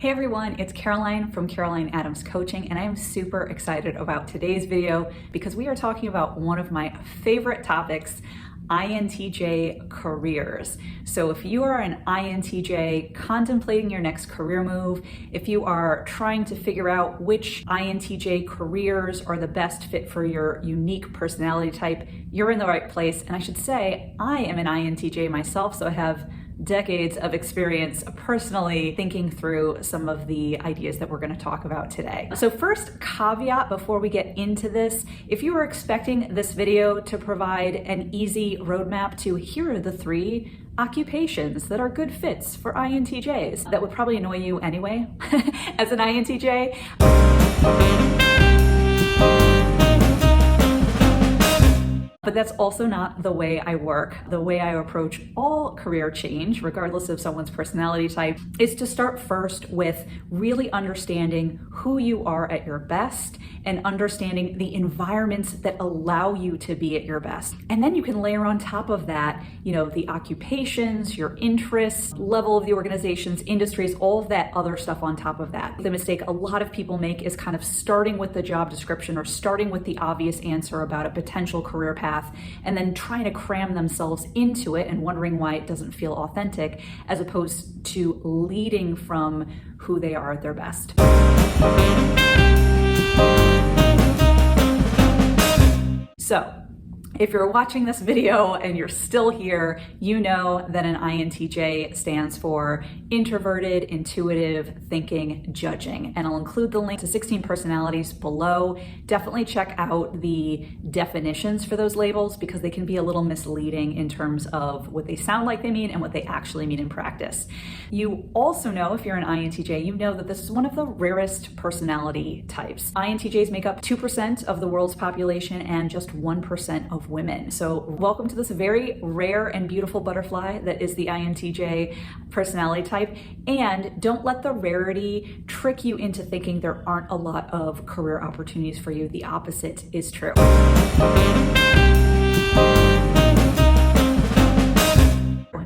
Hey everyone, it's Caroline from Caroline Adams Coaching, and I am super excited about today's video because we are talking about one of my favorite topics, INTJ careers. So if you are an INTJ contemplating your next career move, if you are trying to figure out which INTJ careers are the best fit for your unique personality type, you're in the right place. And I should say, I am an INTJ myself, so I have decades of experience personally thinking through some of the ideas that we're going to talk about today. So first caveat before we get into this, if you were expecting this video to provide an easy roadmap to here are the 3 occupations that are good fits for INTJs, that would probably annoy you anyway as an INTJ. But that's also not the way I work. The way I approach all career change, regardless of someone's personality type, is to start first with really understanding who you are at your best and understanding the environments that allow you to be at your best. And then you can layer on top of that, the occupations, your interests, level of the organizations, industries, all of that other stuff on top of that. The mistake a lot of people make is kind of starting with the job description or starting with the obvious answer about a potential career path and then trying to cram themselves into it and wondering why it doesn't feel authentic, as opposed to leading from who they are at their best. So, if you're watching this video and you're still here, you know that an INTJ stands for introverted, intuitive, thinking, judging. And I'll include the link to 16 personalities below. Definitely check out the definitions for those labels because they can be a little misleading in terms of what they sound like they mean and what they actually mean in practice. You also know, if you're an INTJ, you know that this is one of the rarest personality types. INTJs make up 2% of the world's population and just 1% of women. So welcome to this very rare and beautiful butterfly that is the INTJ personality type. And don't let the rarity trick you into thinking there aren't a lot of career opportunities for you. The opposite is true.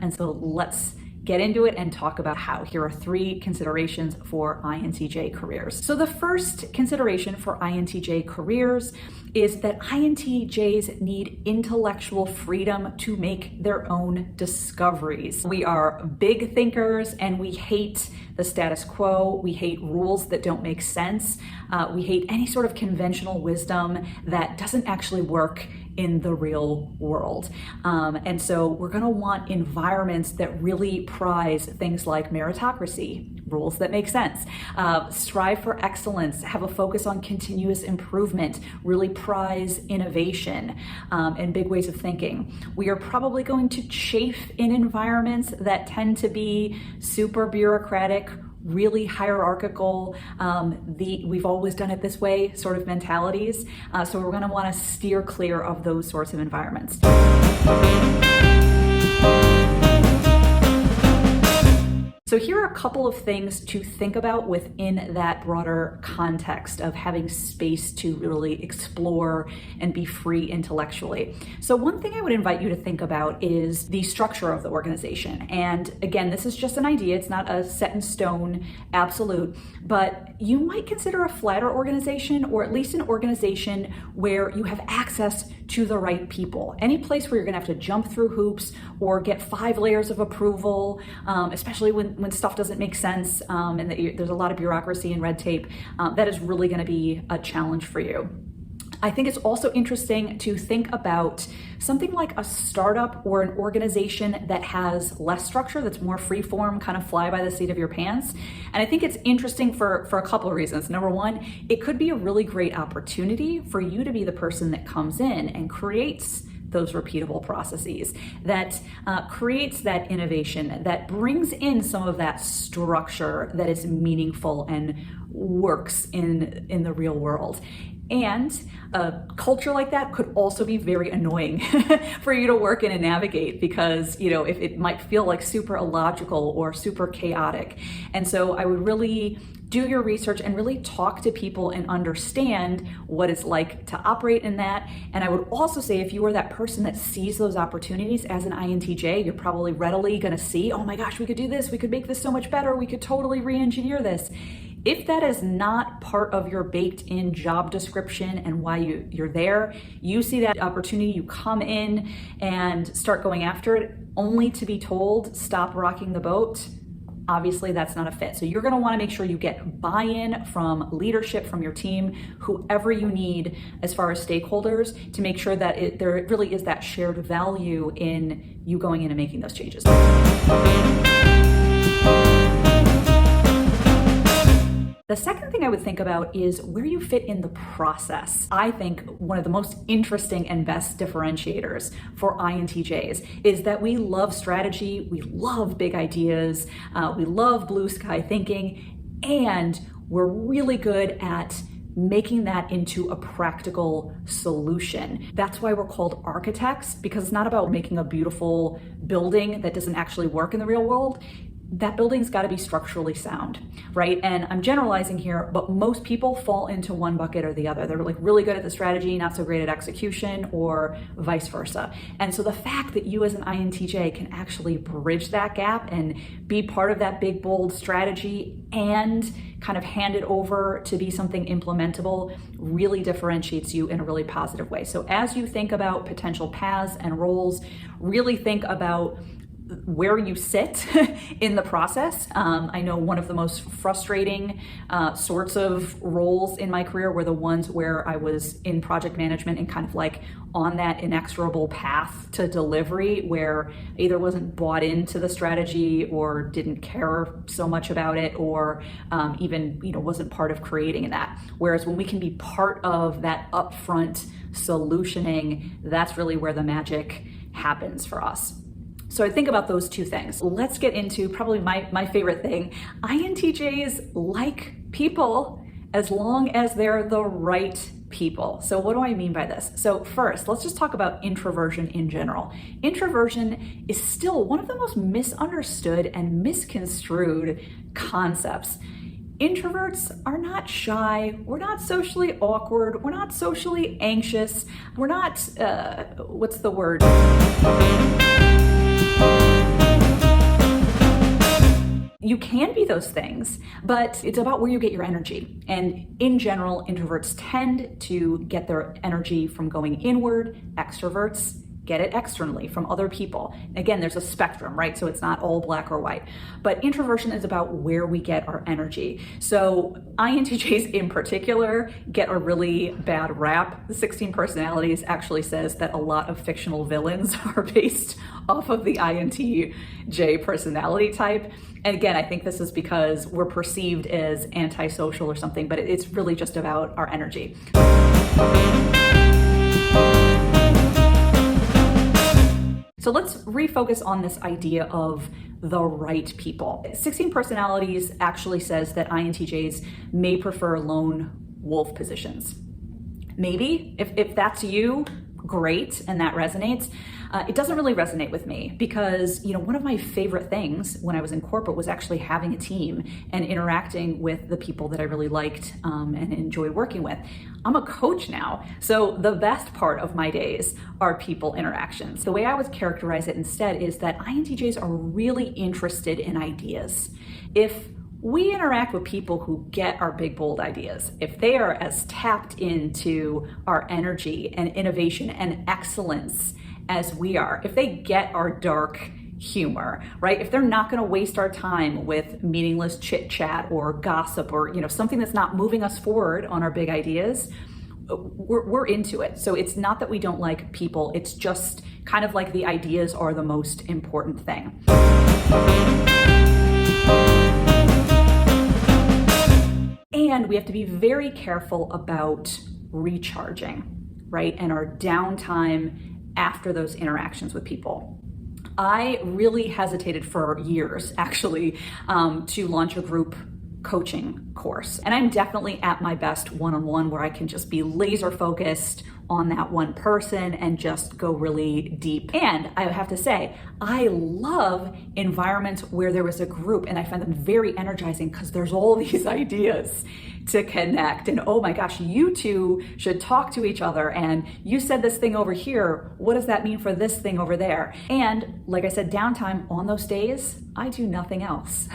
And so let's get into it and talk about how. Here are 3 considerations for INTJ careers. So the first consideration for INTJ careers is that INTJs need intellectual freedom to make their own discoveries. We are big thinkers and we hate the status quo. We hate rules that don't make sense. We hate any sort of conventional wisdom that doesn't actually work in the real world. And so we're gonna want environments that really prize things like meritocracy, rules that make sense, strive for excellence, have a focus on continuous improvement, really prize innovation and big ways of thinking. We are probably going to chafe in environments that tend to be super bureaucratic, really hierarchical, we've always done it this way sort of mentalities. So we're gonna wanna steer clear of those sorts of environments. So here are a couple of things to think about within that broader context of having space to really explore and be free intellectually. So one thing I would invite you to think about is the structure of the organization. And again, this is just an idea. It's not a set in stone absolute, but you might consider a flatter organization, or at least an organization where you have access to the right people. Any place where you're gonna have to jump through hoops or get 5 layers of approval, especially when stuff doesn't make sense and that there's a lot of bureaucracy and red tape, that is really gonna be a challenge for you. I think it's also interesting to think about something like a startup or an organization that has less structure, that's more free-form, kind of fly by the seat of your pants. And I think it's interesting for a couple of reasons. Number one, it could be a really great opportunity for you to be the person that comes in and creates those repeatable processes, that creates that innovation, that brings in some of that structure that is meaningful and works in the real world. And a culture like that could also be very annoying for you to work in and navigate, because, if it might feel like super illogical or super chaotic. And so I would really do your research and really talk to people and understand what it's like to operate in that. And I would also say, if you are that person that sees those opportunities as an INTJ, you're probably readily going to see, oh my gosh, we could do this, we could make this so much better, we could totally re-engineer this. If that is not part of your baked in job description and why you're there, you see that opportunity, you come in and start going after it only to be told, stop rocking the boat. Obviously that's not a fit. So you're going to want to make sure you get buy-in from leadership, from your team, whoever you need as far as stakeholders, to make sure that there really is that shared value in you going in and making those changes. The second thing I would think about is where you fit in the process. I think one of the most interesting and best differentiators for INTJs is that we love strategy, we love big ideas, we love blue sky thinking, and we're really good at making that into a practical solution. That's why we're called architects, because it's not about making a beautiful building that doesn't actually work in the real world. That building's got to be structurally sound, right? And I'm generalizing here, but most people fall into one bucket or the other. They're like really good at the strategy, not so great at execution, or vice versa. And so the fact that you as an INTJ can actually bridge that gap and be part of that big, bold strategy and kind of hand it over to be something implementable really differentiates you in a really positive way. So as you think about potential paths and roles, really think about where you sit in the process. I know one of the most frustrating sorts of roles in my career were the ones where I was in project management and kind of like on that inexorable path to delivery, where I either wasn't bought into the strategy or didn't care so much about it, or even wasn't part of creating that. Whereas when we can be part of that upfront solutioning, that's really where the magic happens for us. So I think about those two things. Let's get into probably my favorite thing. INTJs like people as long as they're the right people. So what do I mean by this? So first, let's just talk about introversion in general. Introversion is still one of the most misunderstood and misconstrued concepts. Introverts are not shy, we're not socially awkward, we're not socially anxious, we're not, what's the word? You can be those things, but it's about where you get your energy. And in general, introverts tend to get their energy from going inward. Extroverts get it externally from other people. Again, there's a spectrum, right? So it's not all black or white. But introversion is about where we get our energy. So INTJs in particular get a really bad rap. The 16 Personalities actually says that a lot of fictional villains are based off of the INTJ personality type. And again, I think this is because we're perceived as antisocial or something, but it's really just about our energy. So let's refocus on this idea of the right people. 16 Personalities actually says that INTJs may prefer lone wolf positions. Maybe, if that's you, great, and that resonates. It doesn't really resonate with me because, one of my favorite things when I was in corporate was actually having a team and interacting with the people that I really liked and enjoyed working with. I'm a coach now, so the best part of my days are people interactions. The way I would characterize it instead is that INTJs are really interested in ideas. If we interact with people who get our big, bold ideas, if they are as tapped into our energy and innovation and excellence as we are, if they get our dark humor, right? If they're not going to waste our time with meaningless chit chat or gossip or, something that's not moving us forward on our big ideas, we're into it. So it's not that we don't like people. It's just kind of like the ideas are the most important thing. And we have to be very careful about recharging, right? And our downtime after those interactions with people. I really hesitated for years, actually, to launch a group coaching course. And I'm definitely at my best one-on-one, where I can just be laser focused on that one person and just go really deep. And I have to say, I love environments where there is a group, and I find them very energizing because there's all these ideas to connect. And oh my gosh, you two should talk to each other. And you said this thing over here. What does that mean for this thing over there? And like I said, downtime on those days, I do nothing else,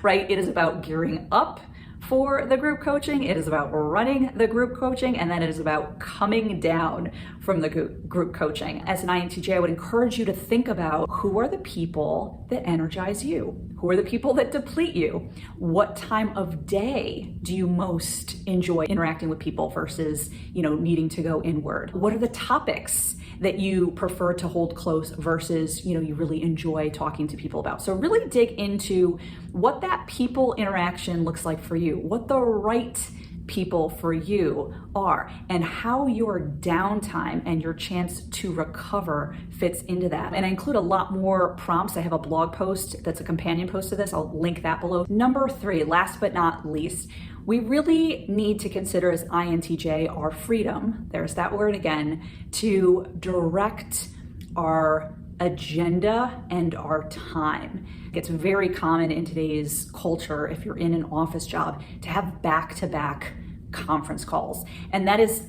right? It is about gearing up for the group coaching. It is about running the group coaching, and then it is about coming down from the group coaching. As an INTJ, I would encourage you to think about, who are the people that energize you? Who are the people that deplete you? What time of day do you most enjoy interacting with people versus, needing to go inward? What are the topics that you prefer to hold close versus, you really enjoy talking to people about? So really dig into what that people interaction looks like for you, what the right people for you are, and how your downtime and your chance to recover fits into that. And I include a lot more prompts. I have a blog post that's a companion post to this. I'll link that below. Number 3, last but not least, we really need to consider as INTJ our freedom, there's that word again, to direct our agenda and our time. It's very common in today's culture, if you're in an office job, to have back-to-back conference calls. And that is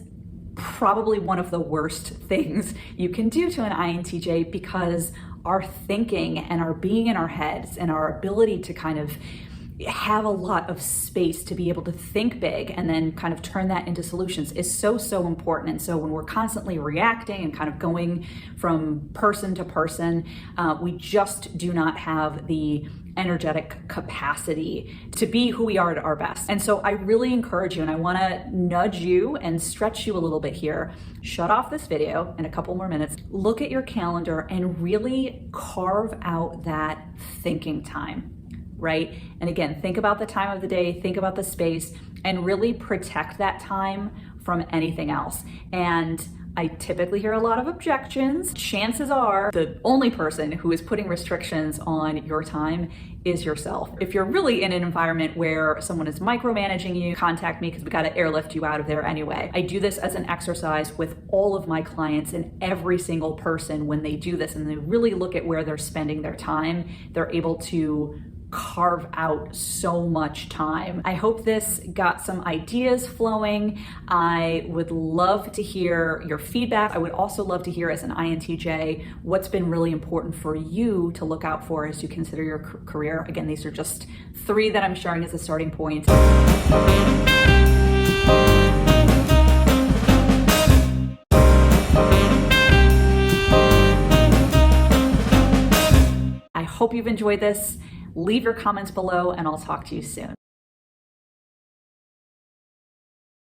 probably one of the worst things you can do to an INTJ, because our thinking and our being in our heads and our ability to kind of have a lot of space to be able to think big and then kind of turn that into solutions is so important. And so when we're constantly reacting and kind of going from person to person, we just do not have the energetic capacity to be who we are at our best. And so I really encourage you, and I want to nudge you and stretch you a little bit here. Shut off this video in a couple more minutes. Look at your calendar and really carve out that thinking time. Right? And again, think about the time of the day, think about the space, and really protect that time from anything else. And I typically hear a lot of objections. Chances are the only person who is putting restrictions on your time is yourself. If you're really in an environment where someone is micromanaging you, contact me, because we got to airlift you out of there anyway. I do this as an exercise with all of my clients, and every single person, when they do this and they really look at where they're spending their time, they're able to carve out so much time. I hope this got some ideas flowing. I would love to hear your feedback. I would also love to hear, as an INTJ, what's been really important for you to look out for as you consider your career. Again, these are just 3 that I'm sharing as a starting point. I hope you've enjoyed this. Leave your comments below, and I'll talk to you soon.